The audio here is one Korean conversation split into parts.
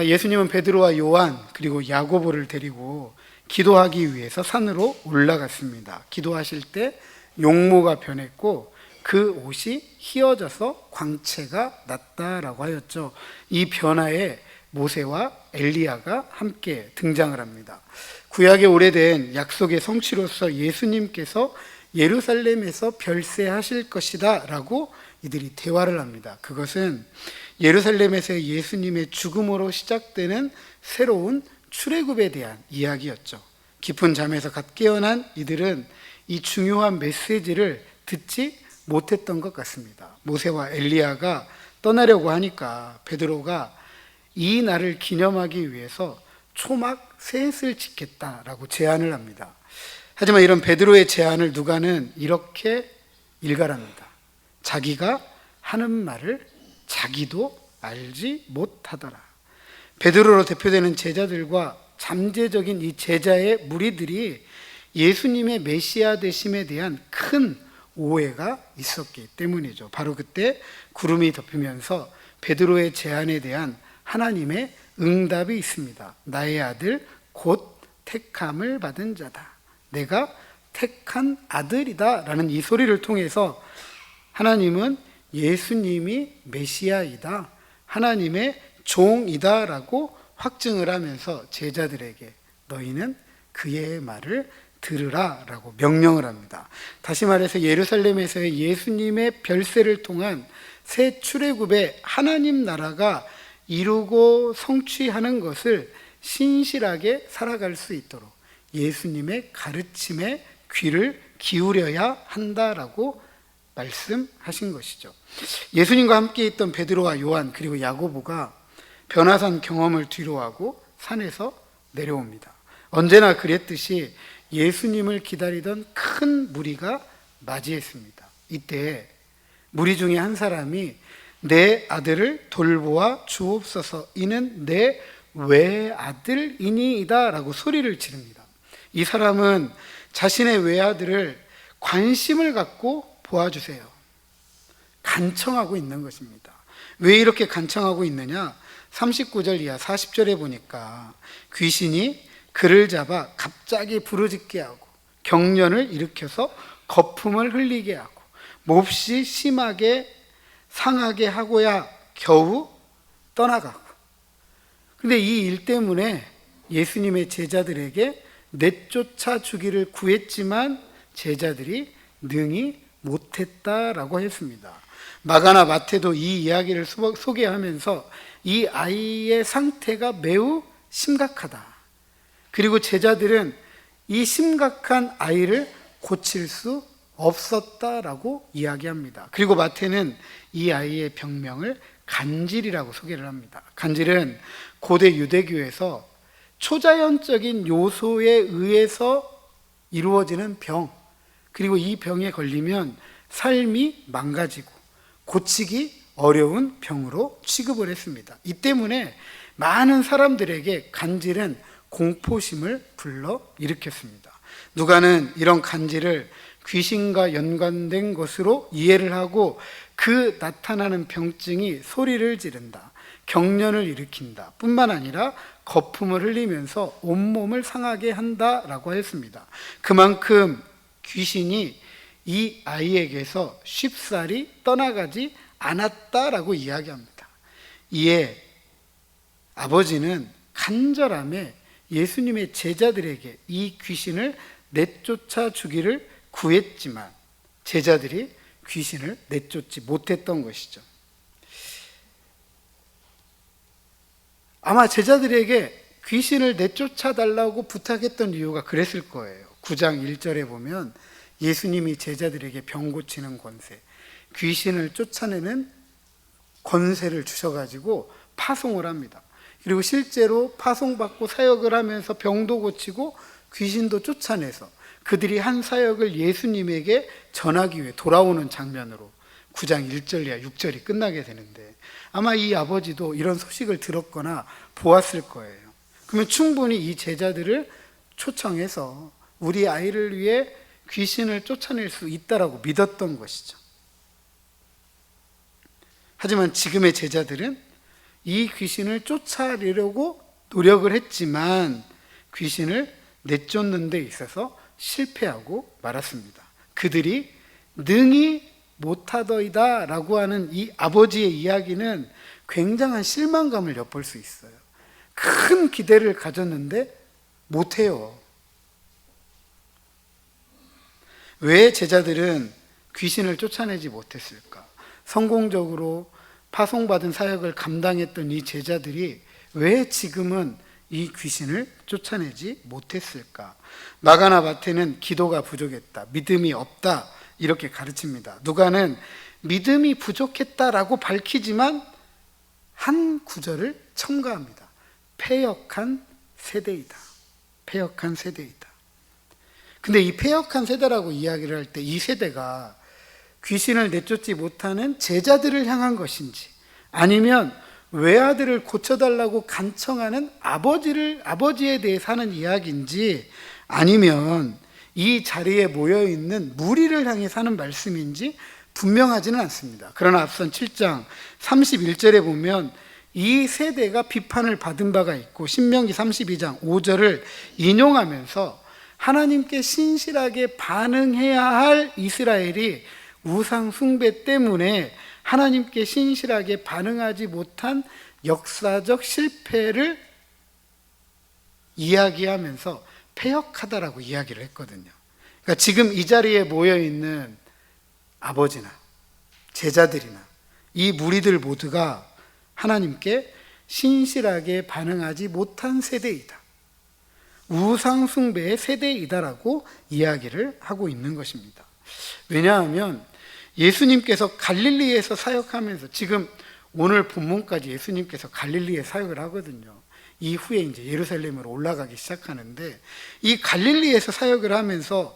예수님은 베드로와 요한 그리고 야고보를 데리고 기도하기 위해서 산으로 올라갔습니다. 기도하실 때 용모가 변했고 그 옷이 휘어져서 광채가 났다라고 하였죠. 이 변화에 모세와 엘리야가 함께 등장을 합니다. 구약의 오래된 약속의 성취로서 예수님께서 예루살렘에서 별세하실 것이다 라고 이들이 대화를 합니다. 그것은 예루살렘에서의 예수님의 죽음으로 시작되는 새로운 출애굽에 대한 이야기였죠. 깊은 잠에서 갓 깨어난 이들은 이 중요한 메시지를 듣지 못했던 것 같습니다. 모세와 엘리야가 떠나려고 하니까 베드로가 이 날을 기념하기 위해서 초막 셋을 짓겠다라고 제안을 합니다. 하지만 이런 베드로의 제안을 누가는 이렇게 일갈합니다. 자기가 하는 말을 자기도 알지 못하더라. 베드로로 대표되는 제자들과 잠재적인 이 제자의 무리들이 예수님의 메시아 되심에 대한 큰 오해가 있었기 때문이죠. 바로 그때 구름이 덮이면서 베드로의 제안에 대한 하나님의 응답이 있습니다. 나의 아들 곧 택함을 받은 자다. 내가 택한 아들이다 라는 이 소리를 통해서 하나님은 예수님이 메시아이다, 하나님의 종이다 라고 확증을 하면서 제자들에게 너희는 그의 말을 들으라 라고 명령을 합니다. 다시 말해서 예루살렘에서의 예수님의 별세를 통한 새 출애굽의 하나님 나라가 이루고 성취하는 것을 신실하게 살아갈 수 있도록 예수님의 가르침에 귀를 기울여야 한다라고 말씀하신 것이죠. 예수님과 함께 있던 베드로와 요한 그리고 야고보가 변화산 경험을 뒤로하고 산에서 내려옵니다. 언제나 그랬듯이 예수님을 기다리던 큰 무리가 맞이했습니다. 이때 무리 중에 한 사람이 내 아들을 돌보아 주옵소서, 이는 내 외아들이니이다 라고 소리를 지릅니다. 이 사람은 자신의 외아들을 관심을 갖고 보아주세요, 간청하고 있는 것입니다. 왜 이렇게 간청하고 있느냐? 39절 이하 40절에 보니까 귀신이 그를 잡아 갑자기 부르짖게 하고 경련을 일으켜서 거품을 흘리게 하고 몹시 심하게 상하게 하고야 겨우 떠나가고. 근데 이 일 때문에 예수님의 제자들에게 내쫓아 주기를 구했지만 제자들이 능히 못했다라고 했습니다. 마가나 마태도 이 이야기를 소개하면서 이 아이의 상태가 매우 심각하다, 그리고 제자들은 이 심각한 아이를 고칠 수 없었다라고 이야기합니다. 그리고 마태는 이 아이의 병명을 간질이라고 소개를 합니다. 간질은 고대 유대교에서 초자연적인 요소에 의해서 이루어지는 병, 그리고 이 병에 걸리면 삶이 망가지고 고치기 어려운 병으로 취급을 했습니다. 이 때문에 많은 사람들에게 간질은 공포심을 불러 일으켰습니다. 누가는 이런 간질을 귀신과 연관된 것으로 이해를 하고 그 나타나는 병증이 소리를 지른다, 경련을 일으킨다 뿐만 아니라 거품을 흘리면서 온몸을 상하게 한다라고 했습니다. 그만큼 귀신이 이 아이에게서 쉽사리 떠나가지 않았다라고 이야기합니다. 이에 아버지는 간절함에 예수님의 제자들에게 이 귀신을 내쫓아 주기를 구했지만 제자들이 귀신을 내쫓지 못했던 것이죠. 아마 제자들에게 귀신을 내쫓아 달라고 부탁했던 이유가 그랬을 거예요. 9장 1절에 보면 예수님이 제자들에게 병 고치는 권세, 귀신을 쫓아내는 권세를 주셔가지고 파송을 합니다. 그리고 실제로 파송받고 사역을 하면서 병도 고치고 귀신도 쫓아내서 그들이 한 사역을 예수님에게 전하기 위해 돌아오는 장면으로 9장 1절 이하 6절이 끝나게 되는데, 아마 이 아버지도 이런 소식을 들었거나 보았을 거예요. 그러면 충분히 이 제자들을 초청해서 우리 아이를 위해 귀신을 쫓아낼 수 있다라고 믿었던 것이죠. 하지만 지금의 제자들은 이 귀신을 쫓아내려고 노력을 했지만 귀신을 내쫓는 데 있어서 실패하고 말았습니다. 그들이 능히 못하더이다 라고 하는 이 아버지의 이야기는 굉장한 실망감을 엿볼 수 있어요. 큰 기대를 가졌는데 못해요. 왜 제자들은 귀신을 쫓아내지 못했을까? 성공적으로 파송받은 사역을 감당했던 이 제자들이 왜 지금은 이 귀신을 쫓아내지 못했을까? 마가나 마태는 기도가 부족했다, 믿음이 없다 이렇게 가르칩니다. 누가는 믿음이 부족했다라고 밝히지만 한 구절을 첨가합니다. 패역한 세대이다. 패역한 세대이다. 근데 이 패역한 세대라고 이야기를 할 때 이 세대가 귀신을 내쫓지 못하는 제자들을 향한 것인지, 아니면 외아들을 고쳐달라고 간청하는 아버지에 대해서 하는 이야기인지, 아니면 이 자리에 모여있는 무리를 향해 사는 말씀인지 분명하지는 않습니다. 그러나 앞선 7장 31절에 보면 이 세대가 비판을 받은 바가 있고, 신명기 32장 5절을 인용하면서 하나님께 신실하게 반응해야 할 이스라엘이 우상 숭배 때문에 하나님께 신실하게 반응하지 못한 역사적 실패를 이야기하면서 패역하다라고 이야기를 했거든요. 그러니까 지금 이 자리에 모여있는 아버지나 제자들이나 이 무리들 모두가 하나님께 신실하게 반응하지 못한 세대이다, 우상 숭배의 세대이다라고 이야기를 하고 있는 것입니다. 왜냐하면 예수님께서 갈릴리에서 사역하면서, 지금 오늘 본문까지 예수님께서 갈릴리에 사역을 하거든요. 이후에 이제 예루살렘으로 올라가기 시작하는데, 이 갈릴리에서 사역을 하면서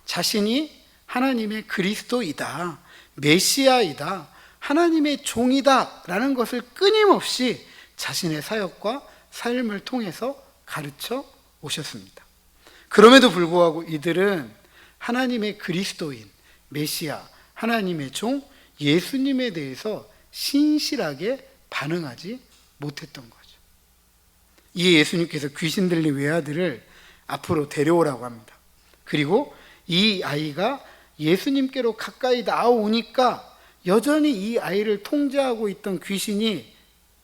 자신이 하나님의 그리스도이다, 메시아이다, 하나님의 종이다 라는 것을 끊임없이 자신의 사역과 삶을 통해서 가르쳐 오셨습니다. 그럼에도 불구하고 이들은 하나님의 그리스도인, 메시아, 하나님의 종, 예수님에 대해서 신실하게 반응하지 못했던 거죠. 이에 예수님께서 귀신 들린 외아들을 앞으로 데려오라고 합니다. 그리고 이 아이가 예수님께로 가까이 나오니까 여전히 이 아이를 통제하고 있던 귀신이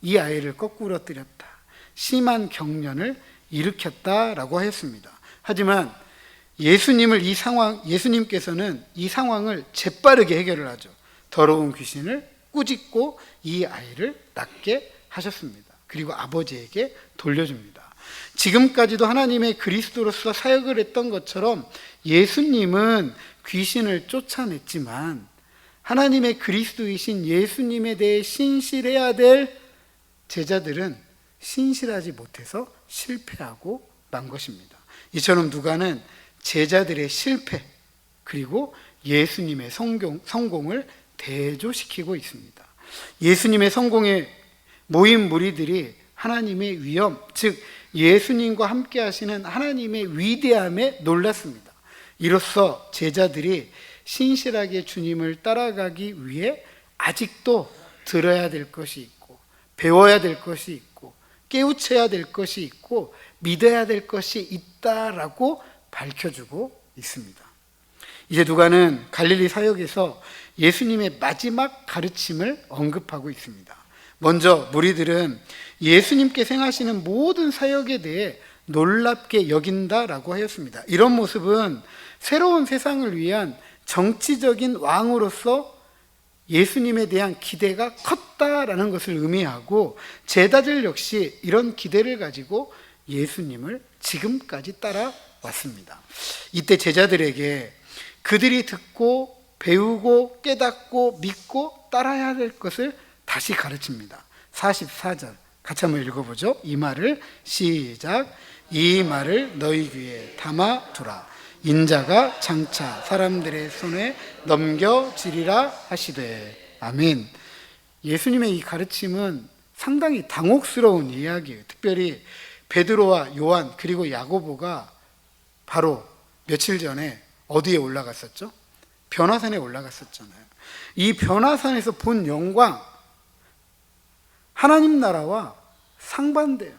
이 아이를 거꾸러뜨렸다, 심한 경련을 일으켰다라고 하였습니다. 하지만 예수님께서는 이 상황을 재빠르게 해결을 하죠. 더러운 귀신을 꾸짖고 이 아이를 낫게 하셨습니다. 그리고 아버지에게 돌려줍니다. 지금까지도 하나님의 그리스도로서 사역을 했던 것처럼 예수님은 귀신을 쫓아냈지만 하나님의 그리스도이신 예수님에 대해 신실해야 될 제자들은 신실하지 못해서 실패하고 만 것입니다. 이처럼 누가는 제자들의 실패 그리고 예수님의 성공을 대조시키고 있습니다. 예수님의 성공에 모인 무리들이 하나님의 위엄, 즉 예수님과 함께 하시는 하나님의 위대함에 놀랐습니다. 이로써 제자들이 신실하게 주님을 따라가기 위해 아직도 들어야 될 것이 있고, 배워야 될 것이 있고, 깨우쳐야 될 것이 있고, 믿어야 될 것이 있다라고 밝혀주고 있습니다. 이제 누가는 갈릴리 사역에서 예수님의 마지막 가르침을 언급하고 있습니다. 먼저 무리들은 예수님께서 행하시는 모든 사역에 대해 놀랍게 여긴다라고 하였습니다. 이런 모습은 새로운 세상을 위한 정치적인 왕으로서 예수님에 대한 기대가 컸다라는 것을 의미하고, 제자들 역시 이런 기대를 가지고 예수님을 지금까지 따라왔습니다. 이때 제자들에게 그들이 듣고 배우고 깨닫고 믿고 따라야 될 것을 다시 가르칩니다. 44절 같이 한번 읽어보죠. 이 말을 시작. 이 말을 너희 귀에 담아두라. 인자가 장차 사람들의 손에 넘겨지리라 하시되. 아멘. 예수님의 이 가르침은 상당히 당혹스러운 이야기예요. 특별히 베드로와 요한 그리고 야고보가 바로 며칠 전에 어디에 올라갔었죠? 변화산에 올라갔었잖아요. 이 변화산에서 본 영광, 하나님 나라와 상반돼요.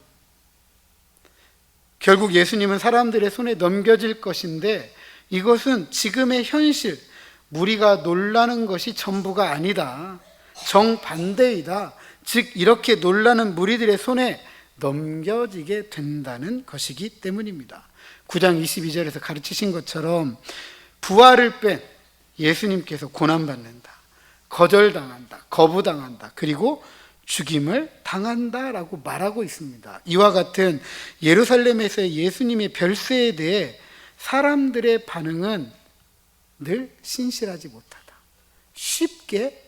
결국 예수님은 사람들의 손에 넘겨질 것인데 이것은 지금의 현실, 무리가 놀라는 것이 전부가 아니다. 정반대이다. 즉 이렇게 놀라는 무리들의 손에 넘겨지게 된다는 것이기 때문입니다. 9장 22절에서 가르치신 것처럼 부활을 뺀 예수님께서 고난받는다, 거절당한다, 거부당한다, 그리고 죽임을 당한다라고 말하고 있습니다. 이와 같은 예루살렘에서의 예수님의 별세에 대해 사람들의 반응은 늘 신실하지 못하다, 쉽게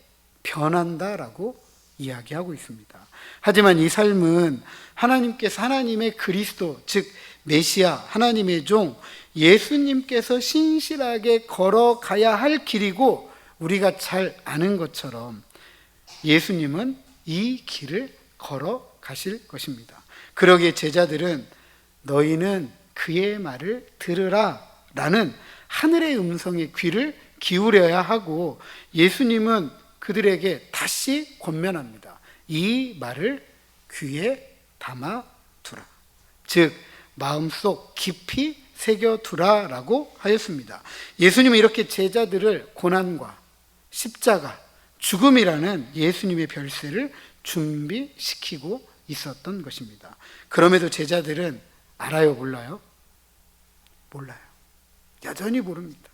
변한다라고 이야기하고 있습니다. 하지만 이 삶은 하나님께서 하나님의 그리스도, 즉 메시아, 하나님의 종 예수님께서 신실하게 걸어가야 할 길이고 우리가 잘 아는 것처럼 예수님은 이 길을 걸어가실 것입니다. 그러기에 제자들은 너희는 그의 말을 들으라 라는 하늘의 음성에 귀를 기울여야 하고 예수님은 그들에게 다시 권면합니다. 이 말을 귀에 담아두라. 즉 마음속 깊이 새겨두라 라고 하였습니다. 예수님은 이렇게 제자들을 고난과 십자가, 죽음이라는 예수님의 별세를 준비시키고 있었던 것입니다. 그럼에도 제자들은 알아요, 몰라요? 몰라요. 여전히 모릅니다.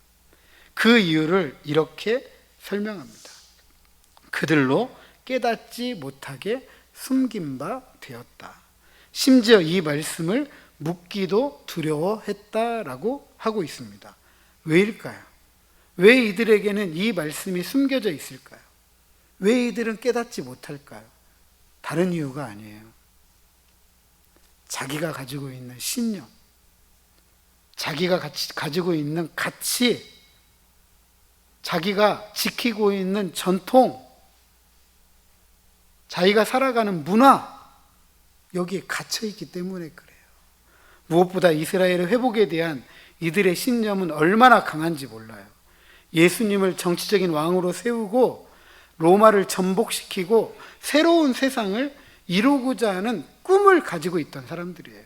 그 이유를 이렇게 설명합니다. 그들로 깨닫지 못하게 숨긴 바 되었다. 심지어 이 말씀을 묻기도 두려워했다라고 하고 있습니다. 왜일까요? 왜 이들에게는 이 말씀이 숨겨져 있을까요? 왜 이들은 깨닫지 못할까요? 다른 이유가 아니에요. 자기가 가지고 있는 신념, 자기가 가지고 있는 가치, 자기가 지키고 있는 전통, 자기가 살아가는 문화, 여기에 갇혀있기 때문에 그래요. 무엇보다 이스라엘의 회복에 대한 이들의 신념은 얼마나 강한지 몰라요. 예수님을 정치적인 왕으로 세우고 로마를 전복시키고 새로운 세상을 이루고자 하는 꿈을 가지고 있던 사람들이에요.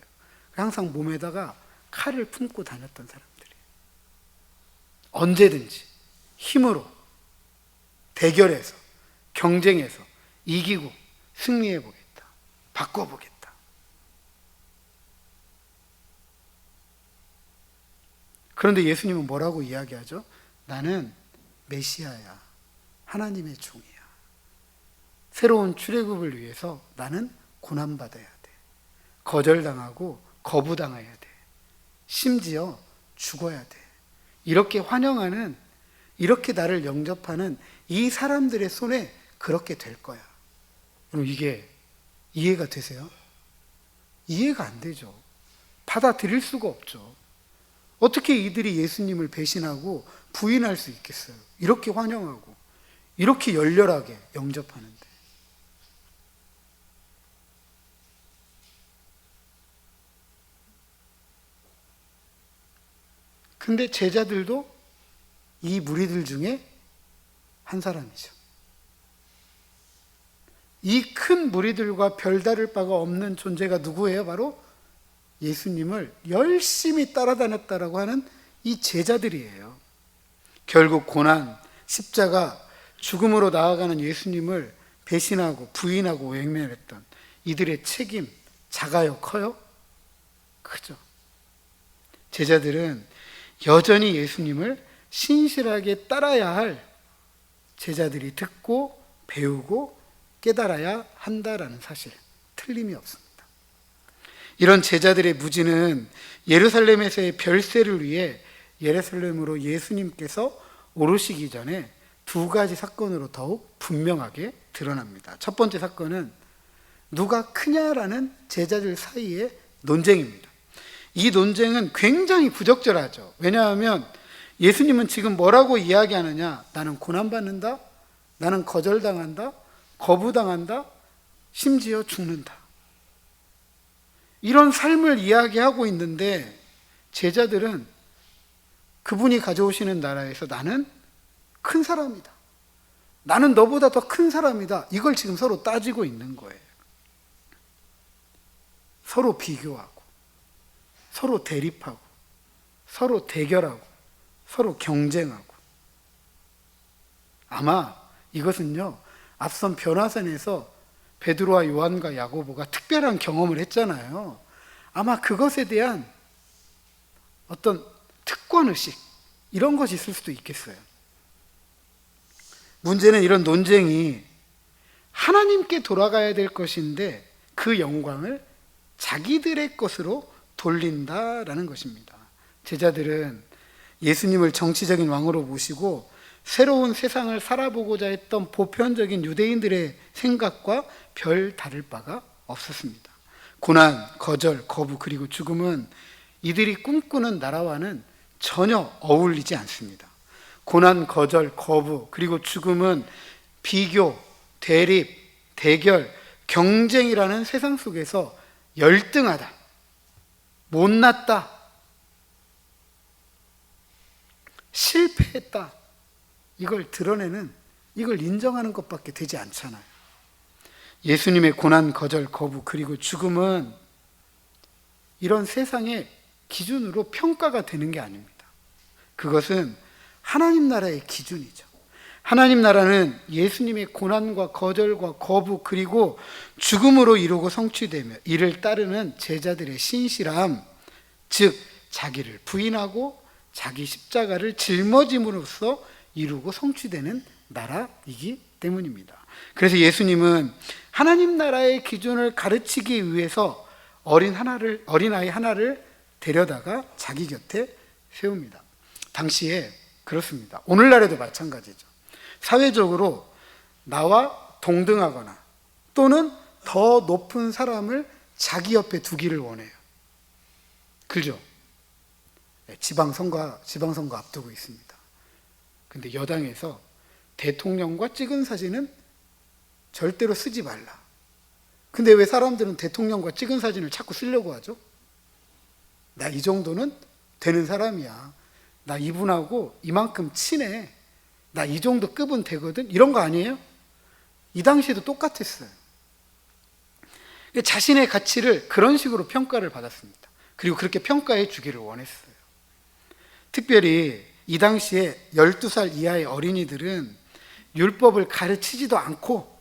항상 몸에다가 칼을 품고 다녔던 사람들이에요. 언제든지 힘으로 대결해서 경쟁해서 이기고 승리해보겠다, 바꿔보겠다. 그런데 예수님은 뭐라고 이야기하죠? 나는 메시아야, 하나님의 종이야. 새로운 출애굽을 위해서 나는 고난받아야 돼. 거절당하고 거부당해야 돼. 심지어 죽어야 돼. 이렇게 환영하는, 이렇게 나를 영접하는 이 사람들의 손에 그렇게 될 거야. 그럼 이게 이해가 되세요? 이해가 안 되죠. 받아들일 수가 없죠. 어떻게 이들이 예수님을 배신하고 부인할 수 있겠어요? 이렇게 환영하고 이렇게 열렬하게 영접하는데. 근데 제자들도 이 무리들 중에 한 사람이죠. 이 큰 무리들과 별다를 바가 없는 존재가 누구예요? 바로 예수님을 열심히 따라다녔다라고 하는 이 제자들이에요. 결국 고난, 십자가, 죽음으로 나아가는 예수님을 배신하고 부인하고 외면했던 이들의 책임 작아요, 커요? 크죠. 제자들은 여전히 예수님을 신실하게 따라야 할 제자들이 듣고 배우고 깨달아야 한다라는 사실, 틀림이 없습니다. 이런 제자들의 무지는 예루살렘에서의 별세를 위해 예루살렘으로 예수님께서 오르시기 전에 두 가지 사건으로 더욱 분명하게 드러납니다. 첫 번째 사건은 누가 크냐라는 제자들 사이의 논쟁입니다. 이 논쟁은 굉장히 부적절하죠. 왜냐하면 예수님은 지금 뭐라고 이야기하느냐? 나는 고난받는다, 나는 거절당한다, 거부당한다, 심지어 죽는다. 이런 삶을 이야기하고 있는데 제자들은 그분이 가져오시는 나라에서 나는 큰 사람이다, 나는 너보다 더 큰 사람이다, 이걸 지금 서로 따지고 있는 거예요. 서로 비교하고, 서로 대립하고, 서로 대결하고, 서로 경쟁하고. 아마 이것은요, 앞선 변화산에서 베드로와 요한과 야고보가 특별한 경험을 했잖아요. 아마 그것에 대한 어떤 특권의식, 이런 것이 있을 수도 있겠어요. 문제는 이런 논쟁이 하나님께 돌아가야 될 것인데 그 영광을 자기들의 것으로 돌린다라는 것입니다. 제자들은 예수님을 정치적인 왕으로 모시고 새로운 세상을 살아보고자 했던 보편적인 유대인들의 생각과 별 다를 바가 없었습니다. 고난, 거절, 거부, 그리고 죽음은 이들이 꿈꾸는 나라와는 전혀 어울리지 않습니다. 고난, 거절, 거부, 그리고 죽음은 비교, 대립, 대결, 경쟁이라는 세상 속에서 열등하다, 못났다, 실패했다, 이걸 드러내는, 이걸 인정하는 것밖에 되지 않잖아요. 예수님의 고난, 거절, 거부, 그리고 죽음은 이런 세상의 기준으로 평가가 되는 게 아닙니다. 그것은 하나님 나라의 기준이죠. 하나님 나라는 예수님의 고난과 거절과 거부 그리고 죽음으로 이루고 성취되며 이를 따르는 제자들의 신실함, 즉 자기를 부인하고 자기 십자가를 짊어짐으로써 이루고 성취되는 나라이기 때문입니다. 그래서 예수님은 하나님 나라의 기준을 가르치기 위해서 어린아이 하나를 데려다가 자기 곁에 세웁니다. 당시에 그렇습니다. 오늘날에도 마찬가지죠. 사회적으로 나와 동등하거나 또는 더 높은 사람을 자기 옆에 두기를 원해요. 그죠? 지방선거 앞두고 있습니다. 근데 여당에서 대통령과 찍은 사진은 절대로 쓰지 말라. 근데 왜 사람들은 대통령과 찍은 사진을 자꾸 쓰려고 하죠? 나 이 정도는 되는 사람이야. 나 이분하고 이만큼 친해. 나 이 정도 급은 되거든. 이런 거 아니에요? 이 당시에도 똑같았어요. 자신의 가치를 그런 식으로 평가를 받았습니다. 그리고 그렇게 평가해 주기를 원했어요. 특별히 이 당시에 12살 이하의 어린이들은 율법을 가르치지도 않고,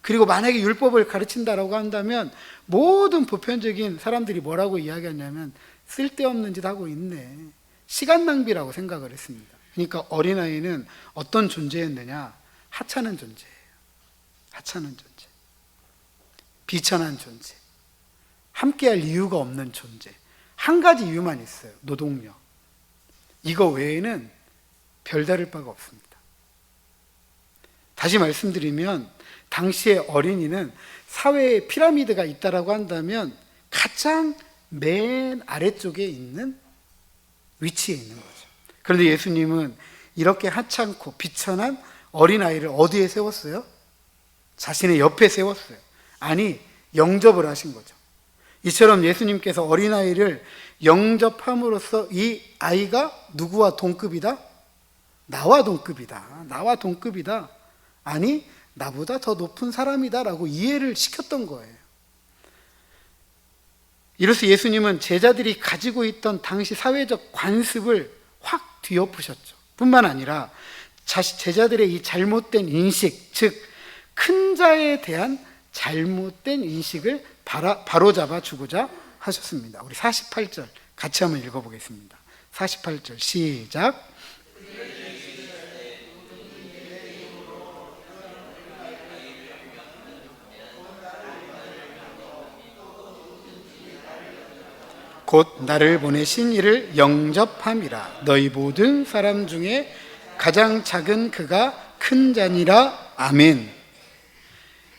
그리고 만약에 율법을 가르친다라고 한다면 모든 보편적인 사람들이 뭐라고 이야기하냐면 쓸데없는 짓 하고 있네, 시간 낭비라고 생각을 했습니다. 그러니까 어린아이는 어떤 존재였느냐? 하찮은 존재예요. 하찮은 존재, 비천한 존재, 함께할 이유가 없는 존재. 한 가지 이유만 있어요. 노동력. 이거 외에는 별다를 바가 없습니다. 다시 말씀드리면 당시의 어린이는 사회에 피라미드가 있다라고 한다면 가장 맨 아래쪽에 있는 위치에 있는 거죠. 그런데 예수님은 이렇게 하찮고 비천한 어린아이를 어디에 세웠어요? 자신의 옆에 세웠어요. 아니, 영접을 하신 거죠. 이처럼 예수님께서 어린아이를 영접함으로써 이 아이가 누구와 동급이다? 나와 동급이다. 나와 동급이다. 아니, 나보다 더 높은 사람이다 라고 이해를 시켰던 거예요. 이로써 예수님은 제자들이 가지고 있던 당시 사회적 관습을 확 뒤엎으셨죠. 뿐만 아니라 제자들의 이 잘못된 인식, 즉 큰 자에 대한 잘못된 인식을 바로잡아 주고자 하셨습니다. 우리 48절 같이 한번 읽어보겠습니다. 48절 시작. 곧 나를 보내신 이를 영접함이라. 너희 모든 사람 중에 가장 작은 그가 큰 자니라. 아멘.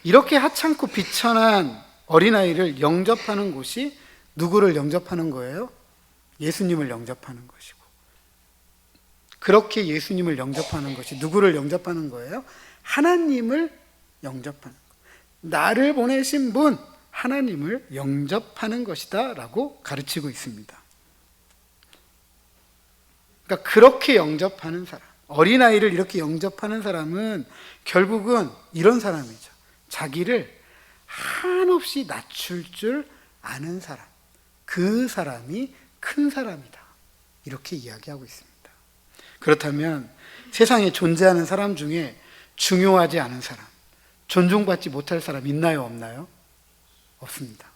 이렇게 하찮고 비천한 어린아이를 영접하는 곳이 누구를 영접하는 거예요? 예수님을 영접하는 것이고, 그렇게 예수님을 영접하는 것이 누구를 영접하는 거예요? 하나님을 영접하는 것. 나를 보내신 분 하나님을 영접하는 것이다 라고 가르치고 있습니다. 그러니까 그렇게 영접하는 사람, 어린아이를 이렇게 영접하는 사람은 결국은 이런 사람이죠. 자기를 한없이 낮출 줄 않은 사람, 그 사람이 큰 사람이다. 이렇게 이야기하고 있습니다. 그렇다면 세상에 존재하는 사람 중에 중요하지 않은 사람, 존중받지 못할 사람 있나요, 없나요? 없습니다.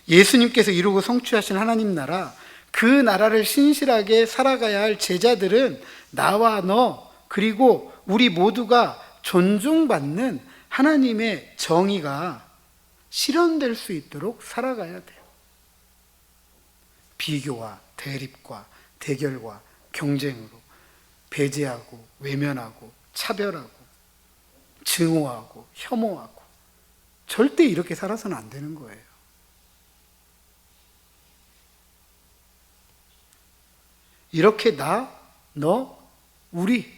예수님께서 이루고 성취하신 하나님 나라, 그 나라를 신실하게 살아가야 할 제자들은 나와 너 그리고 우리 모두가 존중받는 하나님의 정의가 실현될 수 있도록 살아가야 돼요. 비교와 대립과 대결과 경쟁으로 배제하고 외면하고 차별하고 증오하고 혐오하고 절대 이렇게 살아서는 안 되는 거예요. 이렇게 나, 너, 우리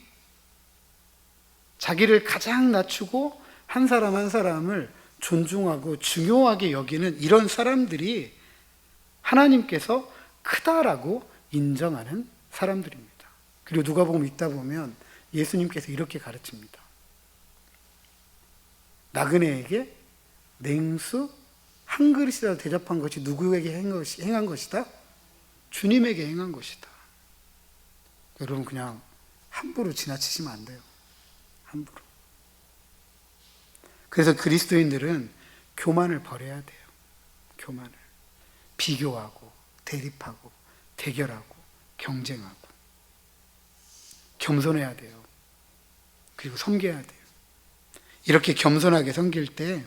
자기를 가장 낮추고 한 사람 한 사람을 존중하고 중요하게 여기는 이런 사람들이 하나님께서 크다라고 인정하는 사람들입니다. 그리고 누가복음 읽다 보면 예수님께서 이렇게 가르칩니다. 나그네에게 냉수 한 그릇이라도 대접한 것이 누구에게 행한 것이다? 주님에게 행한 것이다. 여러분 그냥 함부로 지나치시면 안 돼요. 함부로. 그래서 그리스도인들은 교만을 버려야 돼요. 교만을. 비교하고 대립하고 대결하고 경쟁하고 겸손해야 돼요. 그리고 섬겨야 돼요. 이렇게 겸손하게 섬길 때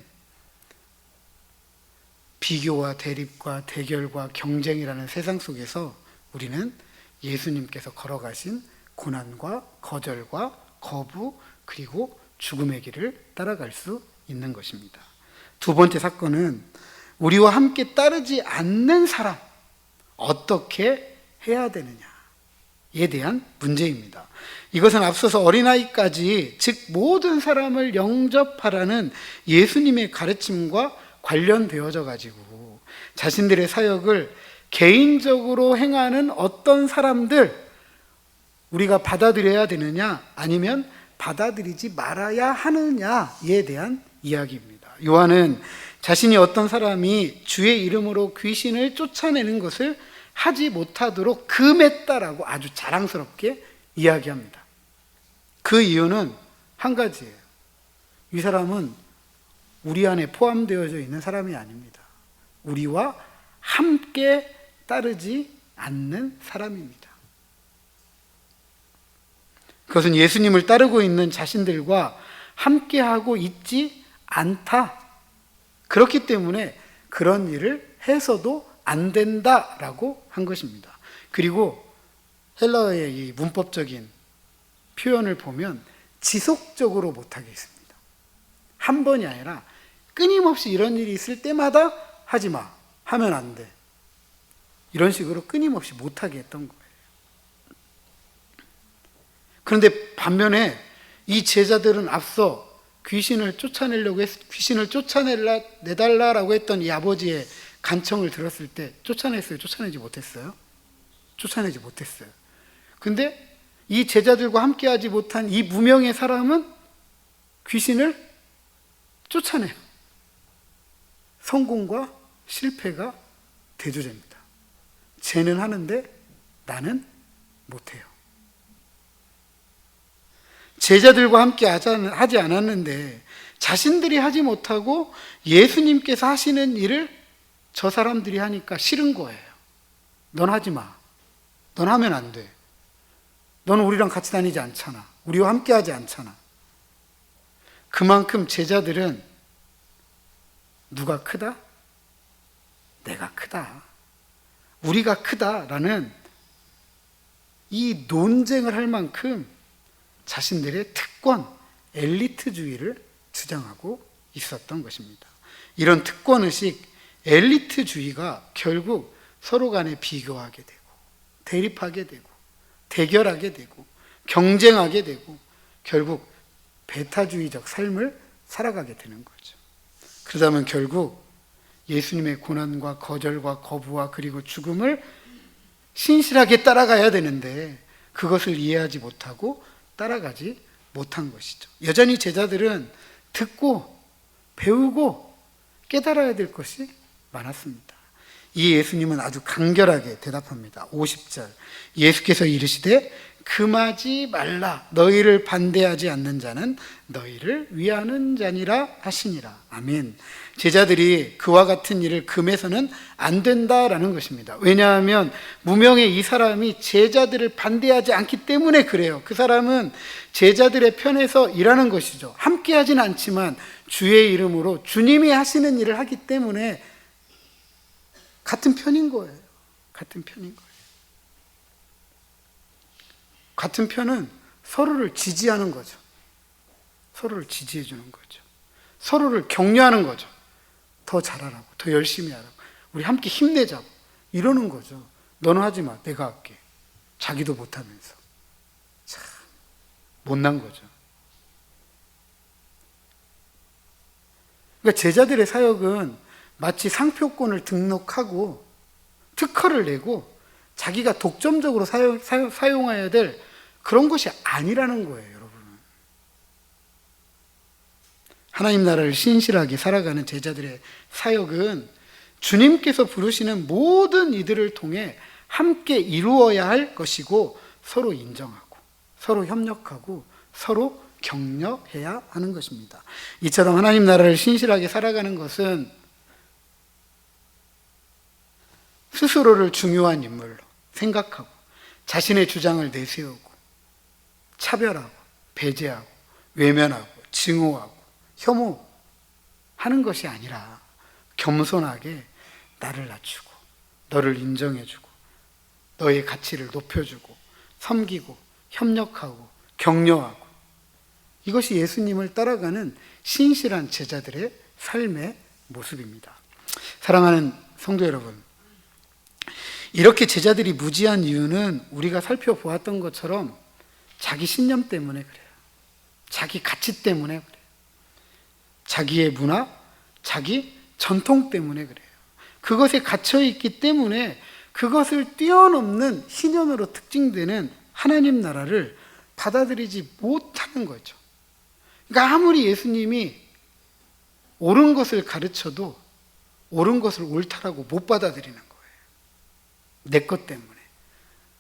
비교와 대립과 대결과 경쟁이라는 세상 속에서 우리는 예수님께서 걸어가신 고난과 거절과 거부 그리고 죽음의 길을 따라갈 수 있는 것입니다. 두 번째 사건은 우리와 함께 따르지 않는 사람 어떻게 해야 되느냐에 대한 문제입니다. 이것은 앞서서 어린아이까지 즉 모든 사람을 영접하라는 예수님의 가르침과 관련되어져 가지고 자신들의 사역을 개인적으로 행하는 어떤 사람들 우리가 받아들여야 되느냐 아니면 받아들이지 말아야 하느냐에 대한 이야기입니다. 요한은 자신이 어떤 사람이 주의 이름으로 귀신을 쫓아내는 것을 하지 못하도록 금했다라고 아주 자랑스럽게 이야기합니다. 그 이유는 한 가지예요. 이 사람은 우리 안에 포함되어져 있는 사람이 아닙니다. 우리와 함께 따르지 않는 사람입니다. 그것은 예수님을 따르고 있는 자신들과 함께하고 있지 않다. 그렇기 때문에 그런 일을 해서도 안 된다라고 한 것입니다. 그리고 헬라어의 이 문법적인 표현을 보면 지속적으로 못하게 했습니다. 한 번이 아니라 끊임없이 이런 일이 있을 때마다 하지 마, 하면 안 돼. 이런 식으로 끊임없이 못하게 했던 거예요. 그런데 반면에 이 제자들은 앞서 귀신을 쫓아내달라고 했던 이 아버지의 간청을 들었을 때 쫓아냈어요? 쫓아내지 못했어요? 쫓아내지 못했어요. 근데 이 제자들과 함께하지 못한 이 무명의 사람은 귀신을 쫓아내요. 성공과 실패가 대조됩니다. 쟤는 하는데 나는 못해요. 제자들과 함께 하지 않았는데 자신들이 하지 못하고 예수님께서 하시는 일을 저 사람들이 하니까 싫은 거예요. 넌 하지 마. 넌 하면 안 돼. 넌 우리랑 같이 다니지 않잖아. 우리와 함께 하지 않잖아. 그만큼 제자들은 누가 크다? 내가 크다. 우리가 크다라는 이 논쟁을 할 만큼 자신들의 특권, 엘리트주의를 주장하고 있었던 것입니다. 이런 특권의식, 엘리트주의가 결국 서로 간에 비교하게 되고 대립하게 되고 대결하게 되고 경쟁하게 되고 결국 배타주의적 삶을 살아가게 되는 거죠. 그러다면 결국 예수님의 고난과 거절과 거부와 그리고 죽음을 신실하게 따라가야 되는데 그것을 이해하지 못하고 따라가지 못한 것이죠. 여전히 제자들은 듣고 배우고 깨달아야 될 것이 많았습니다. 이 예수님은 아주 간결하게 대답합니다. 50절 예수께서 이르시되 금하지 말라. 너희를 반대하지 않는 자는 너희를 위하는 자니라 하시니라. 아멘. 제자들이 그와 같은 일을 금해서는 안 된다라는 것입니다. 왜냐하면 무명의 이 사람이 제자들을 반대하지 않기 때문에 그래요. 그 사람은 제자들의 편에서 일하는 것이죠. 함께 하진 않지만 주의 이름으로 주님이 하시는 일을 하기 때문에 같은 편인 거예요. 같은 편인 거예요. 같은 편은 서로를 지지하는 거죠. 서로를 지지해 주는 거죠. 서로를 격려하는 거죠. 더 잘하라고, 더 열심히 하라고, 우리 함께 힘내자고 이러는 거죠. 너는 하지 마, 내가 할게. 자기도 못하면서. 참 못난 거죠. 그러니까 제자들의 사역은 마치 상표권을 등록하고 특허를 내고 자기가 독점적으로 사용해야 될 그런 것이 아니라는 거예요, 여러분. 하나님 나라를 신실하게 살아가는 제자들의 사역은 주님께서 부르시는 모든 이들을 통해 함께 이루어야 할 것이고 서로 인정하고 서로 협력하고 서로 격려해야 하는 것입니다. 이처럼 하나님 나라를 신실하게 살아가는 것은 스스로를 중요한 인물로 생각하고 자신의 주장을 내세우고 차별하고 배제하고 외면하고 증오하고 혐오하는 것이 아니라 겸손하게 나를 낮추고 너를 인정해주고 너의 가치를 높여주고 섬기고 협력하고 격려하고, 이것이 예수님을 따라가는 신실한 제자들의 삶의 모습입니다. 사랑하는 성도 여러분, 이렇게 제자들이 무지한 이유는 우리가 살펴보았던 것처럼 자기 신념 때문에 그래요. 자기 가치 때문에 그래요. 자기의 문화, 자기 전통 때문에 그래요. 그것에 갇혀있기 때문에 그것을 뛰어넘는 희년으로 특징되는 하나님 나라를 받아들이지 못하는 거죠. 그러니까 아무리 예수님이 옳은 것을 가르쳐도 옳은 것을 옳다라고 못 받아들이는 거예요. 내 것 때문에,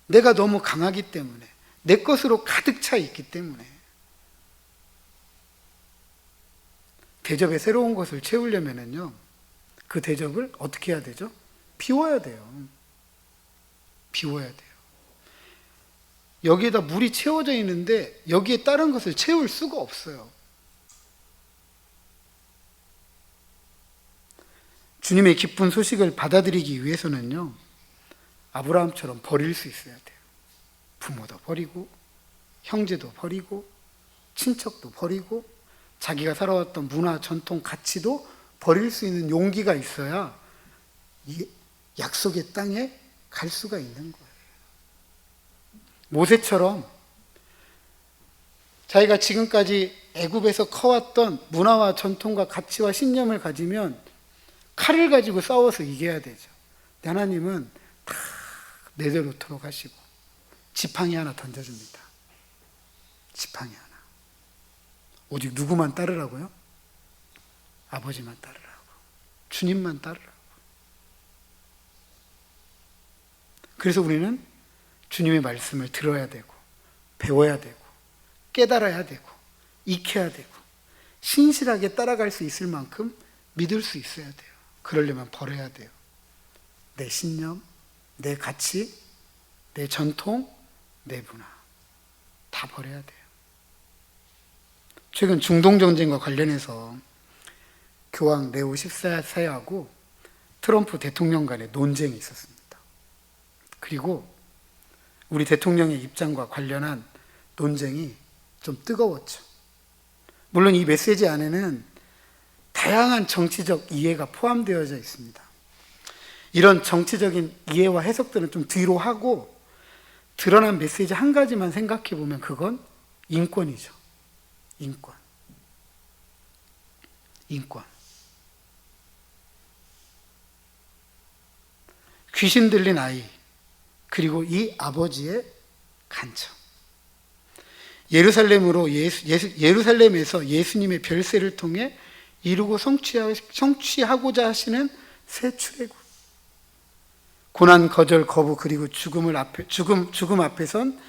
내가 너무 강하기 때문에, 내 것으로 가득 차 있기 때문에. 대접에 새로운 것을 채우려면요, 그 대접을 어떻게 해야 되죠? 비워야 돼요. 비워야 돼요. 여기에다 물이 채워져 있는데 여기에 다른 것을 채울 수가 없어요. 주님의 기쁜 소식을 받아들이기 위해서는요, 아브라함처럼 버릴 수 있어야 돼요. 부모도 버리고 형제도 버리고 친척도 버리고 자기가 살아왔던 문화, 전통, 가치도 버릴 수 있는 용기가 있어야 이 약속의 땅에 갈 수가 있는 거예요. 모세처럼 자기가 지금까지 애굽에서 커왔던 문화와 전통과 가치와 신념을 가지면 칼을 가지고 싸워서 이겨야 되죠. 하나님은 다 내려놓도록 하시고 지팡이 하나 던져줍니다. 지팡이 하나. 오직 누구만 따르라고요? 아버지만 따르라고. 주님만 따르라고. 그래서 우리는 주님의 말씀을 들어야 되고 배워야 되고 깨달아야 되고 익혀야 되고 신실하게 따라갈 수 있을 만큼 믿을 수 있어야 돼요. 그러려면 버려야 돼요. 내 신념, 내 가치, 내 전통, 내 문화 다 버려야 돼요. 최근 중동전쟁과 관련해서 교황 네오 14세하고 트럼프 대통령 간의 논쟁이 있었습니다. 그리고 우리 대통령의 입장과 관련한 논쟁이 좀 뜨거웠죠. 물론 이 메시지 안에는 다양한 정치적 이해가 포함되어져 있습니다. 이런 정치적인 이해와 해석들은 좀 뒤로 하고 드러난 메시지 한 가지만 생각해 보면 그건 인권이죠. 인권. 인권. 귀신 들린 아이, 그리고 이 아버지의 간청. 예루살렘에서 예수님의 별세를 통해 이루고 성취하고자 하시는 새 출애굽. 고난, 거절, 거부, 그리고 죽음 앞에선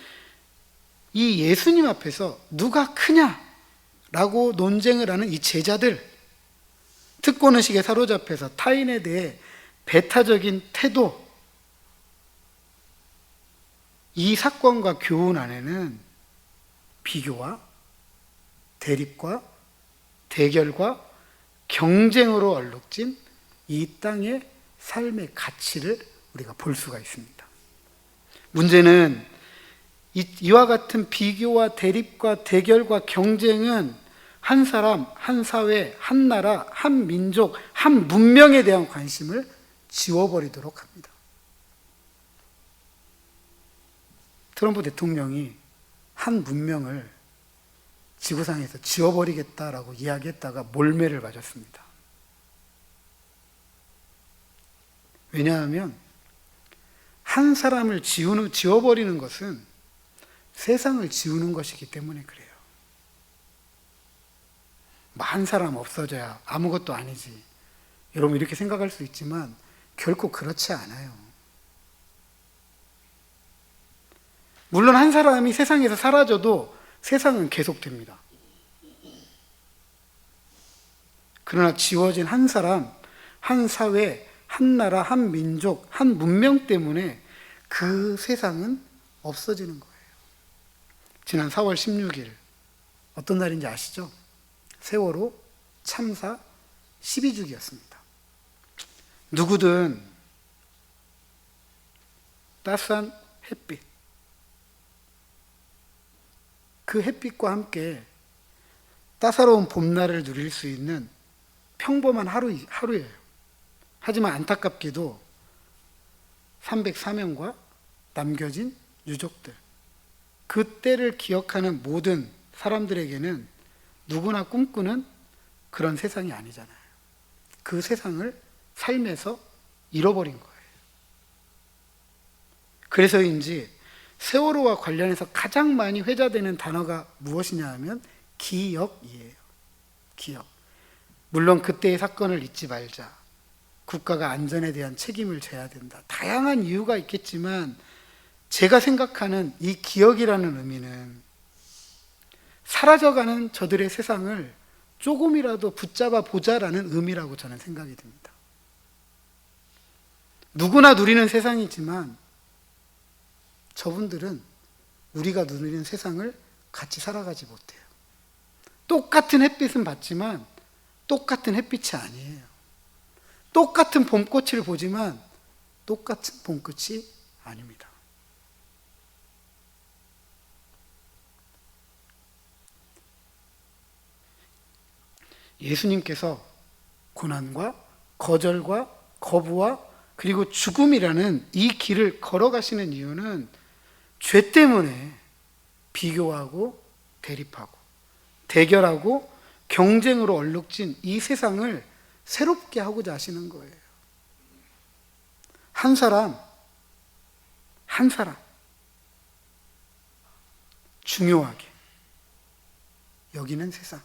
이 예수님 앞에서 누가 크냐라고 논쟁을 하는 이 제자들, 특권의식에 사로잡혀서 타인에 대해 배타적인 태도, 이 사건과 교훈 안에는 비교와 대립과 대결과 경쟁으로 얼룩진 이 땅의 삶의 가치를 우리가 볼 수가 있습니다. 문제는 이와 같은 비교와 대립과 대결과 경쟁은 한 사람, 한 사회, 한 나라, 한 민족, 한 문명에 대한 관심을 지워버리도록 합니다. 트럼프 대통령이 한 문명을 지구상에서 지워버리겠다라고 이야기했다가 몰매를 맞았습니다. 왜냐하면 한 사람을 지워버리는 것은 세상을 지우는 것이기 때문에 그래요. 한 사람 없어져야 아무것도 아니지. 여러분 이렇게 생각할 수 있지만 결코 그렇지 않아요. 물론 한 사람이 세상에서 사라져도 세상은 계속됩니다. 그러나 지워진 한 사람, 한 사회, 한 나라, 한 민족, 한 문명 때문에 그 세상은 없어지는 거예요. 지난 4월 16일 어떤 날인지 아시죠? 세월호 참사 12주기였습니다. 누구든 따스한 햇빛, 그 햇빛과 함께 따사로운 봄날을 누릴 수 있는 평범한 하루예요. 하지만 안타깝게도 304명과 남겨진 유족들, 그때를 기억하는 모든 사람들에게는 누구나 꿈꾸는 그런 세상이 아니잖아요. 그 세상을 삶에서 잃어버린 거예요. 그래서인지 세월호와 관련해서 가장 많이 회자되는 단어가 무엇이냐 하면 기억이에요. 기억. 물론 그때의 사건을 잊지 말자. 국가가 안전에 대한 책임을 져야 된다. 다양한 이유가 있겠지만 제가 생각하는 이 기억이라는 의미는 사라져가는 저들의 세상을 조금이라도 붙잡아 보자라는 의미라고 저는 생각이 듭니다. 누구나 누리는 세상이지만 저분들은 우리가 누리는 세상을 같이 살아가지 못해요. 똑같은 햇빛은 받지만 똑같은 햇빛이 아니에요. 똑같은 봄꽃을 보지만 똑같은 봄꽃이 아닙니다. 예수님께서 고난과 거절과 거부와 그리고 죽음이라는 이 길을 걸어가시는 이유는 죄 때문에 비교하고 대립하고 대결하고 경쟁으로 얼룩진 이 세상을 새롭게 하고자 하시는 거예요. 한 사람 중요하게 여기는 세상,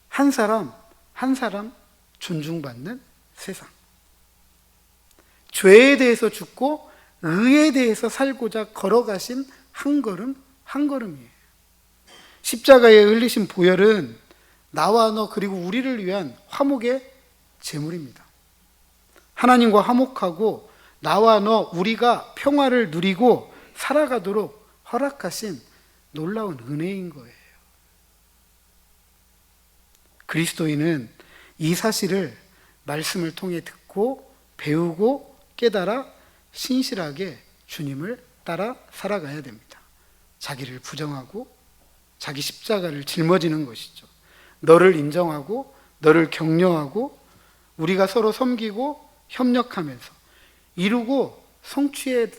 한 사람 존중받는 세상, 죄에 대해서 죽고 의에 대해서 살고자 걸어가신 한 걸음이에요. 십자가에 흘리신 보혈은 나와 너 그리고 우리를 위한 화목의 제물입니다. 하나님과 화목하고 나와 너 우리가 평화를 누리고 살아가도록 허락하신 놀라운 은혜인 거예요. 그리스도인은 이 사실을 말씀을 통해 듣고 배우고 깨달아 신실하게 주님을 따라 살아가야 됩니다. 자기를 부정하고 자기 십자가를 짊어지는 것이죠. 너를 인정하고 너를 격려하고 우리가 서로 섬기고 협력하면서 이루고 성취해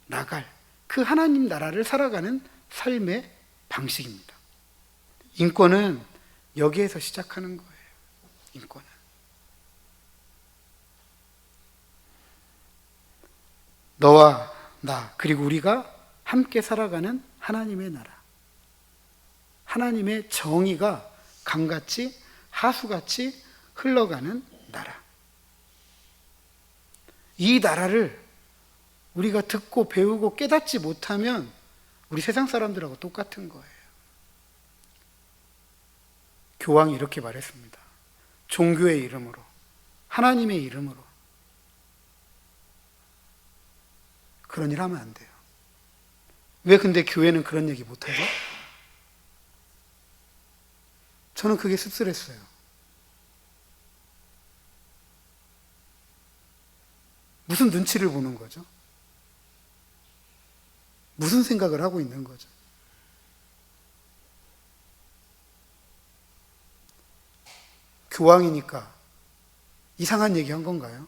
나갈 그 하나님 나라를 살아가는 삶의 방식입니다. 인권은 여기에서 시작하는 거예요. 인권은. 너와 나 그리고 우리가 함께 살아가는 하나님의 나라, 하나님의 정의가 강같이 하수같이 흘러가는 나라. 이 나라를 우리가 듣고 배우고 깨닫지 못하면 우리 세상 사람들하고 똑같은 거예요. 교황이 이렇게 말했습니다. 종교의 이름으로, 하나님의 이름으로 그런 일 하면 안 돼요. 왜 근데 교회는 그런 얘기 못하죠? 저는 그게 씁쓸했어요. 무슨 눈치를 보는 거죠? 무슨 생각을 하고 있는 거죠? 교황이니까 이상한 얘기 한 건가요?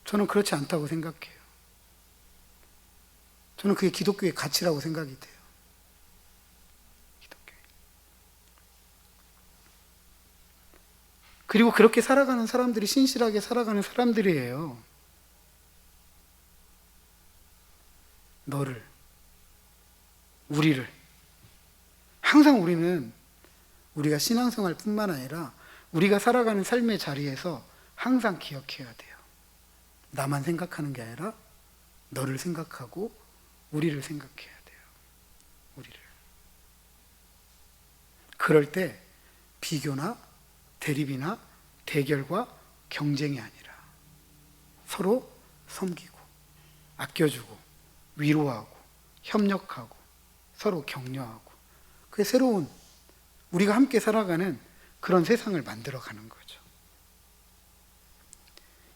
저는 그렇지 않다고 생각해요. 저는 그게 기독교의 가치라고 생각이 돼요. 기독교의. 그리고 그렇게 살아가는 사람들이 신실하게 살아가는 사람들이에요. 너를, 우리를. 항상 우리는 우리가 신앙생활뿐만 아니라 우리가 살아가는 삶의 자리에서 항상 기억해야 돼요. 나만 생각하는 게 아니라 너를 생각하고 우리를 생각해야 돼요. 우리를. 그럴 때 비교나 대립이나 대결과 경쟁이 아니라 서로 섬기고 아껴주고 위로하고 협력하고 서로 격려하고 그게 새로운 우리가 함께 살아가는 그런 세상을 만들어가는 거죠.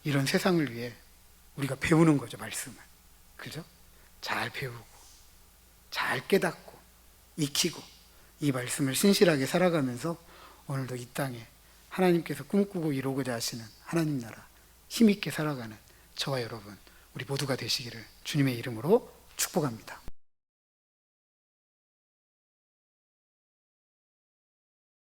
이런 세상을 위해 우리가 배우는 거죠, 말씀을. 그죠? 잘 배우고 잘 깨닫고 익히고 이 말씀을 신실하게 살아가면서 오늘도 이 땅에 하나님께서 꿈꾸고 이루고자 하시는 하나님 나라 힘있게 살아가는 저와 여러분 우리 모두가 되시기를 주님의 이름으로 축복합니다.